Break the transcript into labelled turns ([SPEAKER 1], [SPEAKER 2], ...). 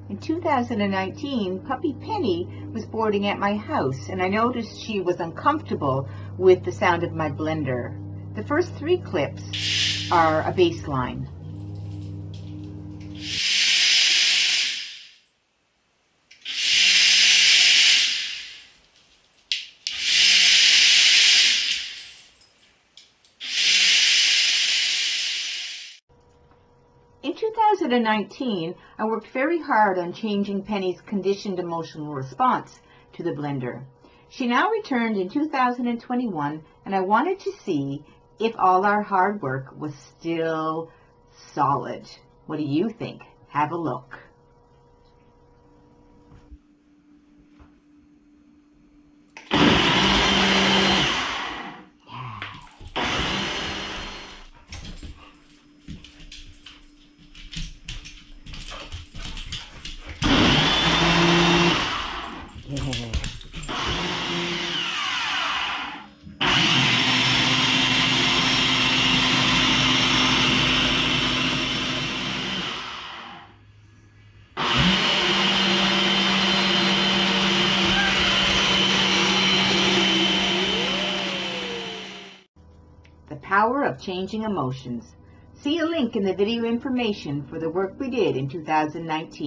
[SPEAKER 1] In 2019, puppy Penny was boarding at my house, and I noticed she was uncomfortable with the sound of my blender. The first 3 clips are a baseline. In 2019, I worked very hard on changing Penny's conditioned emotional response to the blender. She now returned in 2021, and I wanted to see if all our hard work was still solid. What do you think? Have a look. The power of changing emotions. See a link in the video information for the work we did in 2019.